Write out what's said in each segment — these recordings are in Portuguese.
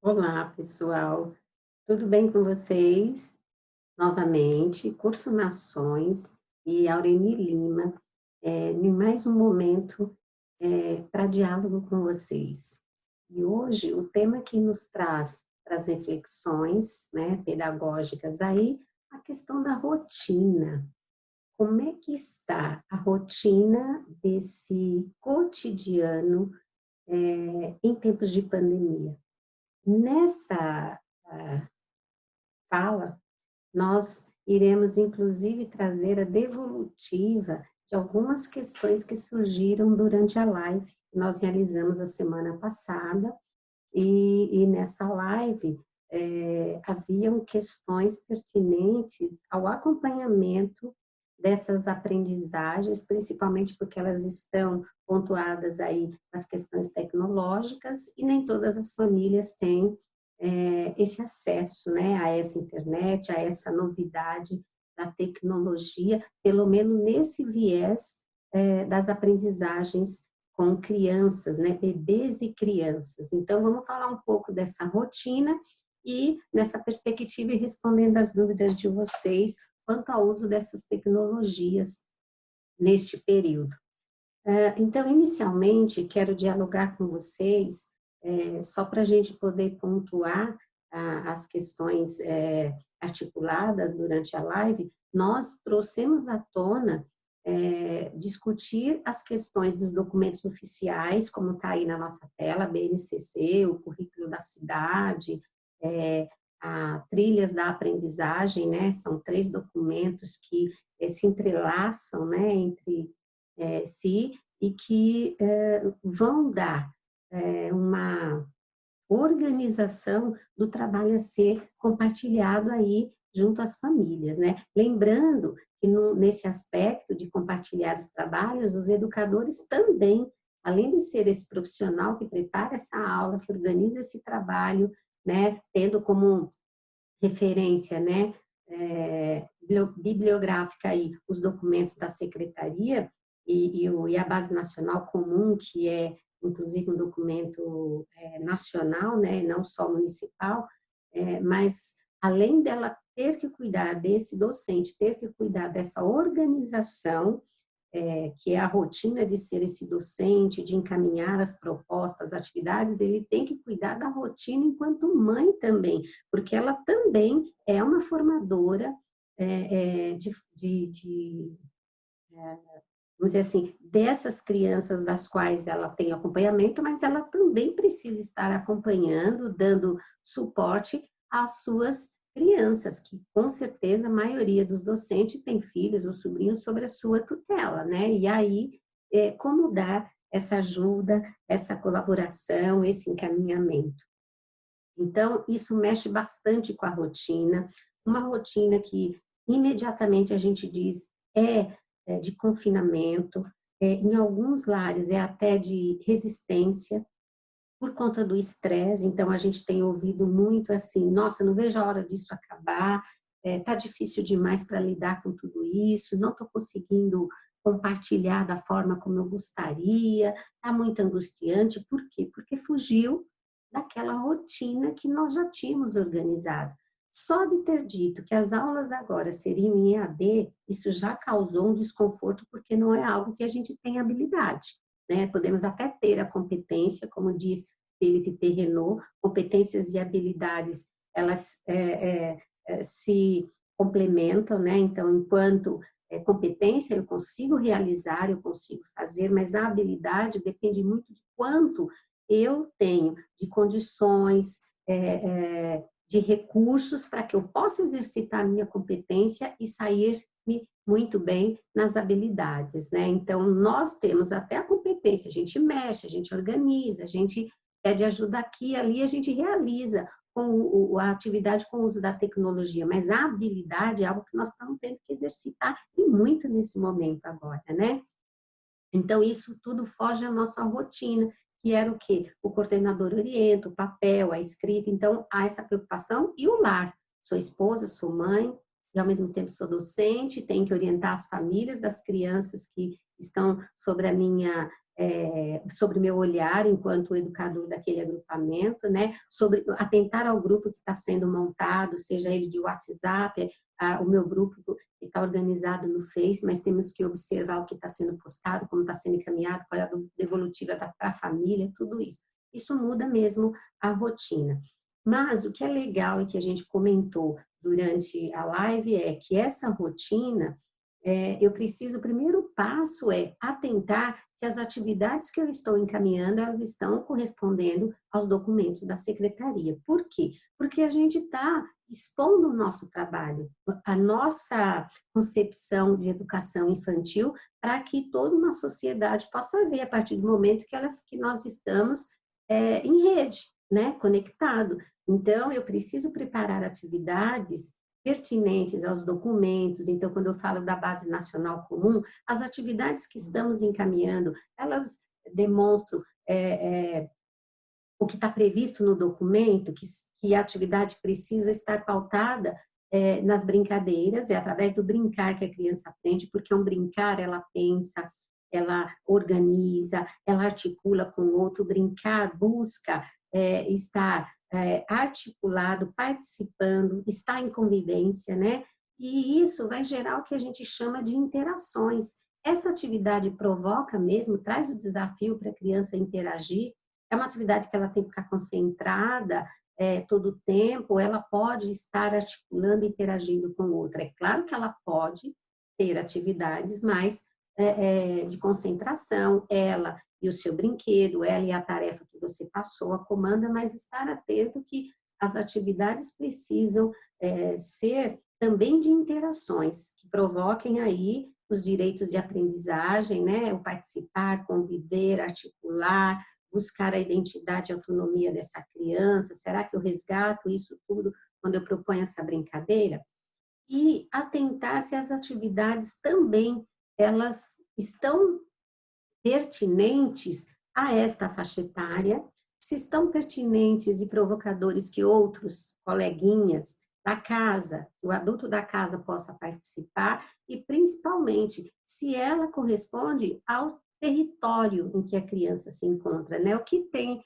Olá, pessoal. Tudo bem com vocês? Novamente, Curso Nações e Aureni Lima, em mais um momento para diálogo com vocês. E hoje o tema que nos traz para as reflexões, né, pedagógicas aí, a questão da rotina. Como é que está a rotina desse cotidiano em tempos de pandemia? Nessa fala, nós iremos inclusive trazer a devolutiva de algumas questões que surgiram durante a live que nós realizamos a semana passada, e nessa live haviam questões pertinentes ao acompanhamento dessas aprendizagens, principalmente porque elas estão pontuadas aí nas questões tecnológicas e nem todas as famílias têm esse acesso, né, a essa internet, a essa novidade da tecnologia, pelo menos nesse viés das aprendizagens com crianças, né, bebês e crianças. Então, vamos falar um pouco dessa rotina e nessa perspectiva e respondendo as dúvidas de vocês quanto ao uso dessas tecnologias neste período. Então, inicialmente, quero dialogar com vocês, só para a gente poder pontuar as questões articuladas durante a live, nós trouxemos à tona discutir as questões dos documentos oficiais, como está aí na nossa tela, BNCC, o currículo da cidade, a trilhas da aprendizagem, né, são 3 documentos que se entrelaçam, né, entre si e que vão dar uma organização do trabalho a ser compartilhado aí junto às famílias, né? Lembrando que nesse aspecto de compartilhar os trabalhos, os educadores também, além de ser esse profissional que prepara essa aula, que organiza esse trabalho, né, tendo como referência, né, bibliográfica aí os documentos da secretaria e a base nacional comum, que é inclusive um documento nacional, né, não só municipal, mas além dela ter que cuidar desse docente, ter que cuidar dessa organização, que é a rotina de ser esse docente, de encaminhar as propostas, as atividades, ele tem que cuidar da rotina enquanto mãe também, porque ela também é uma formadora de vamos dizer assim, dessas crianças das quais ela tem acompanhamento, mas ela também precisa estar acompanhando, dando suporte às suas crianças, que com certeza a maioria dos docentes tem filhos ou sobrinhos sobre a sua tutela, né? E aí, como dar essa ajuda, essa colaboração, esse encaminhamento? Então, isso mexe bastante com a rotina, uma rotina que imediatamente a gente diz de confinamento, em alguns lares é até de resistência, por conta do estresse, então a gente tem ouvido muito assim, nossa, não vejo a hora disso acabar, tá difícil demais para lidar com tudo isso, não estou conseguindo compartilhar da forma como eu gostaria, tá muito angustiante, por quê? Porque fugiu daquela rotina que nós já tínhamos organizado. Só de ter dito que as aulas agora seriam em EAD, isso já causou um desconforto, porque não é algo que a gente tem habilidade, né? Podemos até ter a competência, como diz Felipe Perrenot, competências e habilidades, elas se complementam, né? Então, enquanto competência eu consigo realizar, eu consigo fazer, mas a habilidade depende muito de quanto eu tenho de condições, de recursos para que eu possa exercitar a minha competência e sair-me muito bem nas habilidades, né? Então, nós temos até a competência, a gente mexe, a gente organiza, a gente pede ajuda aqui e ali, a gente realiza com a atividade com o uso da tecnologia, mas a habilidade é algo que nós estamos tendo que exercitar e muito nesse momento agora, né? Então, isso tudo foge à nossa rotina, que era o quê? O coordenador orienta, o papel, a escrita, então há essa preocupação e o lar. Sou esposa, sou mãe, e ao mesmo tempo sou docente, tenho que orientar as famílias das crianças que estão sobre a minha sobre meu olhar enquanto educador daquele agrupamento, né? Sobre atentar ao grupo que está sendo montado, seja ele de WhatsApp, o meu grupo que está organizado no Face, mas temos que observar o que está sendo postado, como está sendo encaminhado, qual é a devolutiva para a família, tudo isso. Isso muda mesmo a rotina. Mas o que é legal e que a gente comentou durante a live é que essa rotina, eu preciso, o primeiro passo é atentar se as atividades que eu estou encaminhando, elas estão correspondendo aos documentos da secretaria. Por quê? Porque a gente está expondo o nosso trabalho, a nossa concepção de educação infantil, para que toda uma sociedade possa ver a partir do momento que nós estamos em rede, né, conectado. Então, eu preciso preparar atividades pertinentes aos documentos. Então, quando eu falo da Base Nacional Comum, as atividades que estamos encaminhando, elas demonstram o que está previsto no documento, que a atividade precisa estar pautada nas brincadeiras, é através do brincar que a criança aprende, porque um brincar, ela pensa, ela organiza, ela articula com o outro, brincar busca estar articulado, participando, estar em convivência, né? E isso vai gerar o que a gente chama de interações. Essa atividade provoca mesmo, traz o desafio para a criança interagir, é uma atividade que ela tem que ficar concentrada todo o tempo, ela pode estar articulando, interagindo com outra. É claro que ela pode ter atividades mais de concentração, ela e o seu brinquedo, ela e a tarefa que você passou, a comanda, mas estar atento que as atividades precisam ser também de interações, que provoquem aí os direitos de aprendizagem, né? O participar, conviver, articular, buscar a identidade e autonomia dessa criança, será que eu resgato isso tudo quando eu proponho essa brincadeira? E atentar se as atividades também, elas estão pertinentes a esta faixa etária, se estão pertinentes e provocadores que outros coleguinhas da casa, o adulto da casa possa participar e, principalmente, se ela corresponde ao território em que a criança se encontra, né? O que tem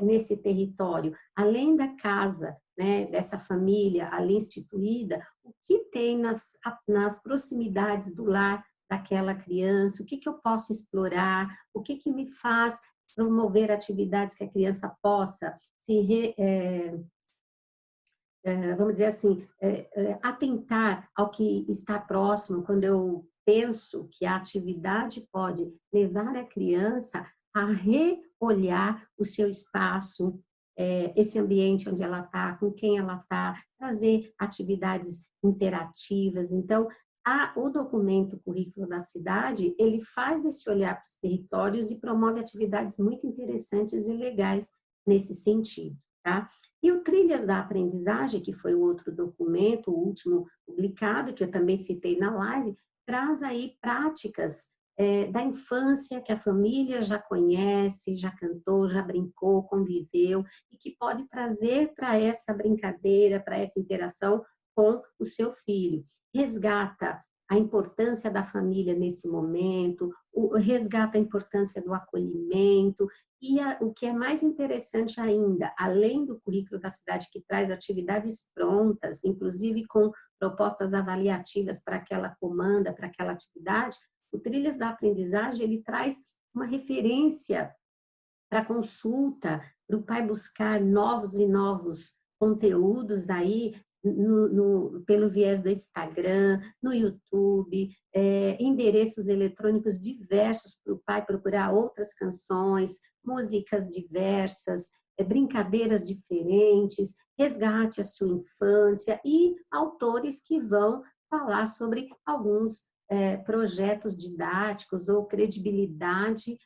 nesse território, além da casa, né, dessa família ali instituída, o que tem nas proximidades do lar daquela criança, o que eu posso explorar, o que me faz promover atividades que a criança possa vamos dizer assim, atentar ao que está próximo, quando eu penso que a atividade pode levar a criança a reolhar o seu espaço, esse ambiente onde ela está, com quem ela está, trazer atividades interativas. Então, o documento Currículo da Cidade, ele faz esse olhar para os territórios e promove atividades muito interessantes e legais nesse sentido, tá? E o Trilhas da Aprendizagem, que foi o outro documento, o último publicado, que eu também citei na live, traz aí práticas da infância que a família já conhece, já cantou, já brincou, conviveu, e que pode trazer para essa brincadeira, para essa interação com o seu filho. Resgata a importância da família nesse momento, resgata a importância do acolhimento, e o que é mais interessante ainda, além do currículo da cidade que traz atividades prontas, inclusive com propostas avaliativas para aquela comanda, para aquela atividade, o Trilhas da Aprendizagem, ele traz uma referência para consulta, para o pai buscar novos e novos conteúdos aí pelo viés do Instagram, no YouTube, endereços eletrônicos diversos para o pai procurar outras canções, músicas diversas, brincadeiras diferentes, resgate a sua infância e autores que vão falar sobre alguns projetos didáticos ou credibilidade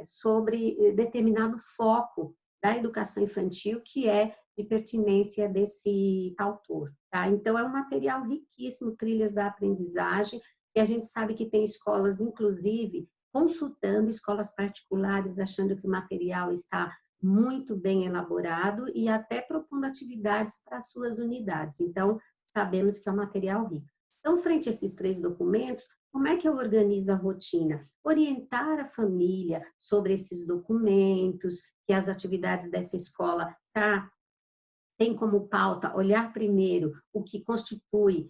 sobre determinado foco da educação infantil que é de pertinência desse autor, tá? Então, é um material riquíssimo, Trilhas da Aprendizagem, e a gente sabe que tem escolas, inclusive, consultando escolas particulares, achando que o material está muito bem elaborado e até propondo atividades para as suas unidades. Então, sabemos que é um material rico. Então, frente a esses 3 documentos, como é que eu organizo a rotina? Orientar a família sobre esses documentos, que as atividades dessa escola tem como pauta olhar primeiro o que constitui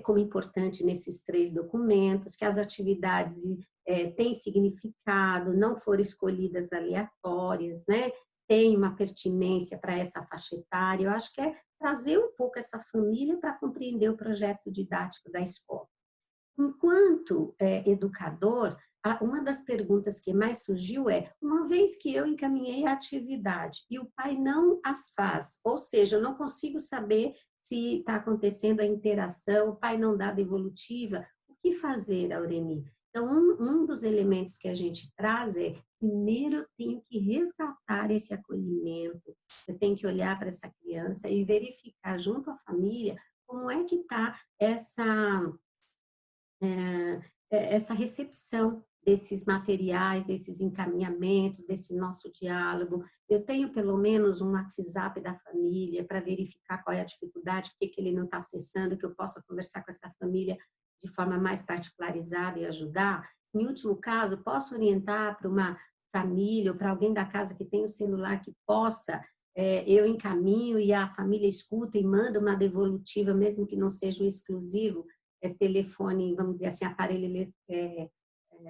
como importante nesses 3 documentos, que as atividades têm significado, não foram escolhidas aleatórias, né? Tem uma pertinência para essa faixa etária. Eu acho que é trazer um pouco essa família para compreender o projeto didático da escola. Enquanto educador, uma das perguntas que mais surgiu é, uma vez que eu encaminhei a atividade e o pai não as faz, ou seja, eu não consigo saber se está acontecendo a interação, o pai não dá devolutiva, o que fazer, Aureni? Então, um dos elementos que a gente traz é, primeiro eu tenho que resgatar esse acolhimento, eu tenho que olhar para essa criança e verificar junto à família como é que está essa recepção desses materiais, desses encaminhamentos, desse nosso diálogo. Eu tenho pelo menos um WhatsApp da família para verificar qual é a dificuldade, por que ele não está acessando, que eu possa conversar com essa família de forma mais particularizada e ajudar. Em último caso, posso orientar para uma família ou para alguém da casa que tem um celular que possa, eu encaminho e a família escuta e manda uma devolutiva, mesmo que não seja um exclusivo, telefone, vamos dizer assim, aparelho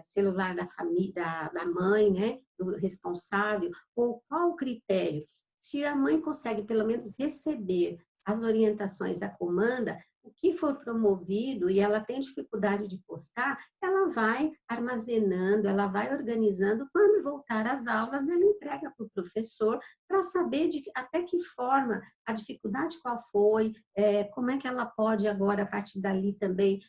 celular da família, da mãe, né, do responsável, ou qual o critério? Se a mãe consegue pelo menos receber as orientações da comanda, o que for promovido e ela tem dificuldade de postar, ela vai armazenando, ela vai organizando, quando voltar às aulas, ela entrega para o professor para saber até que forma, a dificuldade qual foi, como é que ela pode agora, a partir dali também,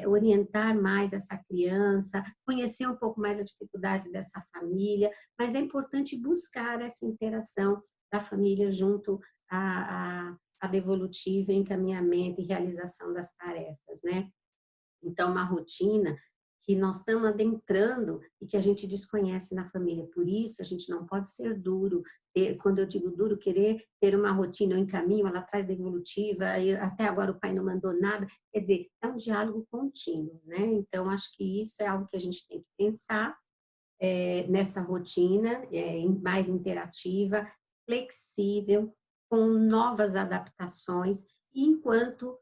orientar mais essa criança, conhecer um pouco mais a dificuldade dessa família, mas é importante buscar essa interação da família junto a devolutiva, encaminhamento e realização das tarefas, né? Então, uma rotina que nós estamos adentrando e que a gente desconhece na família. Por isso, a gente não pode ser duro. Quando eu digo duro, querer ter uma rotina, eu encaminho, ela traz devolutiva, até agora o pai não mandou nada. Quer dizer, é um diálogo contínuo, né? Então, acho que isso é algo que a gente tem que pensar nessa rotina mais interativa, flexível, com novas adaptações, e enquanto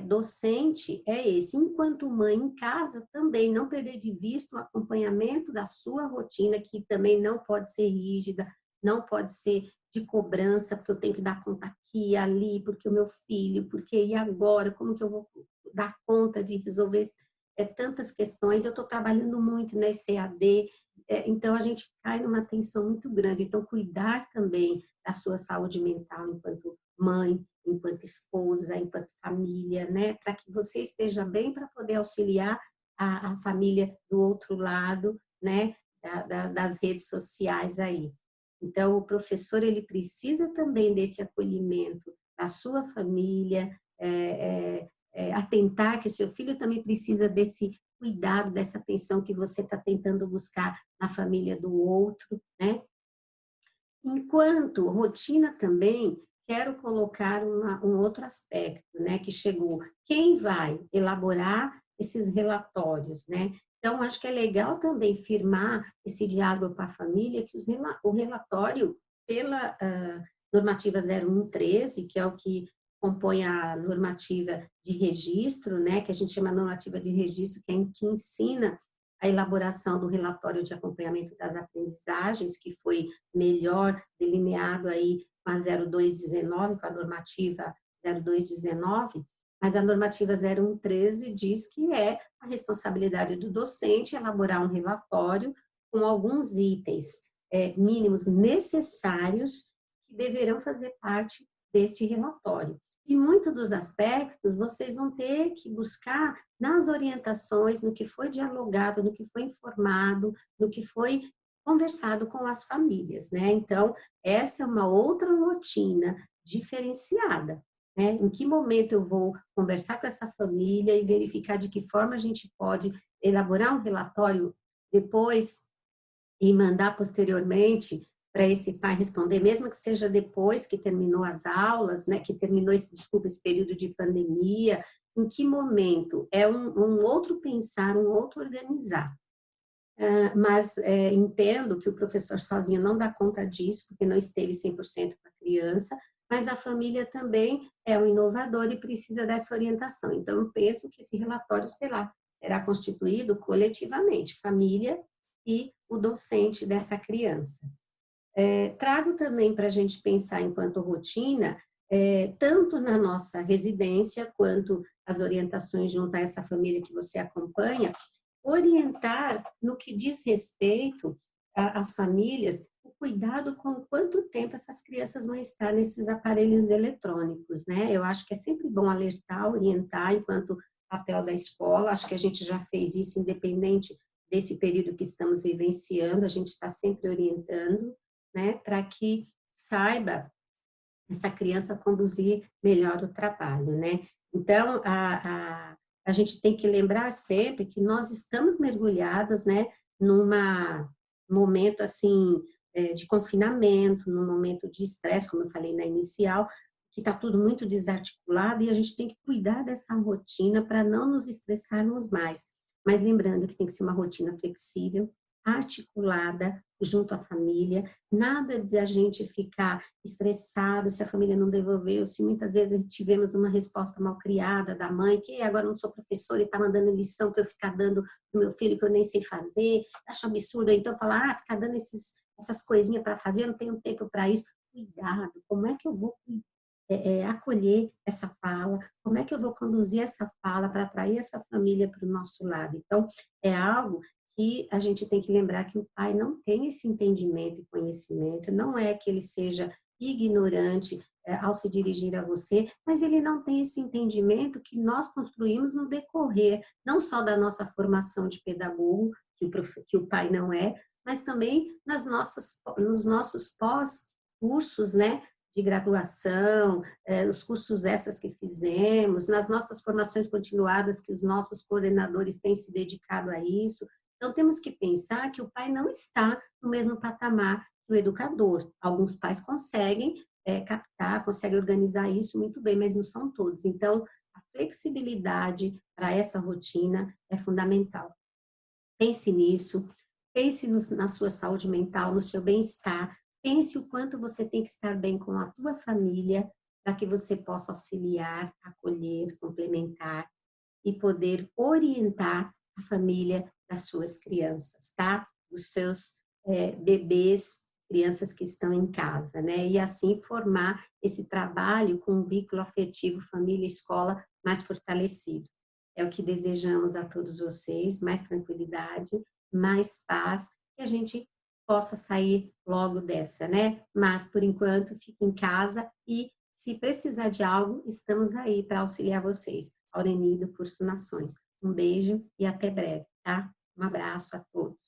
docente é esse. Enquanto mãe em casa, também não perder de vista o acompanhamento da sua rotina, que também não pode ser rígida, não pode ser de cobrança, porque eu tenho que dar conta aqui e ali, porque o meu filho, porque e agora, como que eu vou dar conta de resolver tantas questões. Eu estou trabalhando muito nesse EAD, então a gente cai numa tensão muito grande. Então, cuidar também da sua saúde mental enquanto mãe, enquanto esposa, enquanto família, né? Para que você esteja bem para poder auxiliar a família do outro lado, né? Das redes sociais aí. Então, o professor, ele precisa também desse acolhimento da sua família, atentar que o seu filho também precisa desse cuidado, dessa atenção que você está tentando buscar na família do outro, né? Enquanto rotina também, quero colocar um outro aspecto, né, que chegou. Quem vai elaborar esses relatórios, né? Então, acho que é legal também firmar esse diálogo com a família, que o relatório, pela normativa 0113, que é o que compõe a normativa de registro, né, que a gente chama normativa de registro, que ensina a elaboração do relatório de acompanhamento das aprendizagens, que foi melhor delineado aí com a 0219, com a normativa 0219, mas a normativa 0113 diz que é a responsabilidade do docente elaborar um relatório com alguns itens mínimos necessários que deverão fazer parte deste relatório. E muitos dos aspectos vocês vão ter que buscar nas orientações, no que foi dialogado, no que foi informado, no que foi conversado com as famílias, né? Então, essa é uma outra rotina diferenciada, né? Em que momento eu vou conversar com essa família e verificar de que forma a gente pode elaborar um relatório depois e mandar posteriormente para esse pai responder, mesmo que seja depois que terminou as aulas, né, que terminou esse período de pandemia, em que momento é um outro pensar, um outro organizar. Mas entendo que o professor sozinho não dá conta disso, porque não esteve 100% com a criança, mas a família também é um inovador e precisa dessa orientação. Então, eu penso que esse relatório, sei lá, será constituído coletivamente, família e o docente dessa criança. Trago também para a gente pensar enquanto rotina, tanto na nossa residência, quanto as orientações junto a essa família que você acompanha, orientar no que diz respeito às famílias, o cuidado com quanto tempo essas crianças vão estar nesses aparelhos eletrônicos, né? Eu acho que é sempre bom alertar, orientar enquanto papel da escola, acho que a gente já fez isso independente desse período que estamos vivenciando, a gente está sempre orientando, né, para que saiba essa criança conduzir melhor o trabalho, né? Então, a gente tem que lembrar sempre que nós estamos mergulhadas, né, numa momento, assim, de confinamento, num momento de estresse, como eu falei na inicial, que está tudo muito desarticulado e a gente tem que cuidar dessa rotina para não nos estressarmos mais. Mas lembrando que tem que ser uma rotina flexível, articulada, junto à família, nada de a gente ficar estressado se a família não devolveu, se muitas vezes tivemos uma resposta mal criada da mãe, que agora eu não sou professora e está mandando lição para eu ficar dando para o meu filho que eu nem sei fazer, acho absurdo, então falar, ficar dando essas coisinhas para fazer, eu não tenho tempo para isso. Cuidado, como é que eu vou acolher essa fala, como é que eu vou conduzir essa fala para atrair essa família para o nosso lado. Então, é algo que a gente tem que lembrar que o pai não tem esse entendimento e conhecimento, não é que ele seja ignorante ao se dirigir a você, mas ele não tem esse entendimento que nós construímos no decorrer, não só da nossa formação de pedagogo, que o pai não é, mas também nos nossos pós-cursos, né, de graduação, nos cursos extras que fizemos, nas nossas formações continuadas que os nossos coordenadores têm se dedicado a isso. Então, temos que pensar que o pai não está no mesmo patamar que o educador. Alguns pais conseguem captar, conseguem organizar isso muito bem, mas não são todos. Então, a flexibilidade para essa rotina é fundamental. Pense nisso, pense na sua saúde mental, no seu bem-estar, pense o quanto você tem que estar bem com a tua família para que você possa auxiliar, acolher, complementar e poder orientar a família das suas crianças, tá? Dos seus bebês, crianças que estão em casa, né? E assim formar esse trabalho com um vínculo afetivo família-escola mais fortalecido. É o que desejamos a todos vocês, mais tranquilidade, mais paz, que a gente possa sair logo dessa, né? Mas, por enquanto, fique em casa e, se precisar de algo, estamos aí para auxiliar vocês. Aureni do Curso Nações. Um beijo e até breve, tá? Um abraço a todos.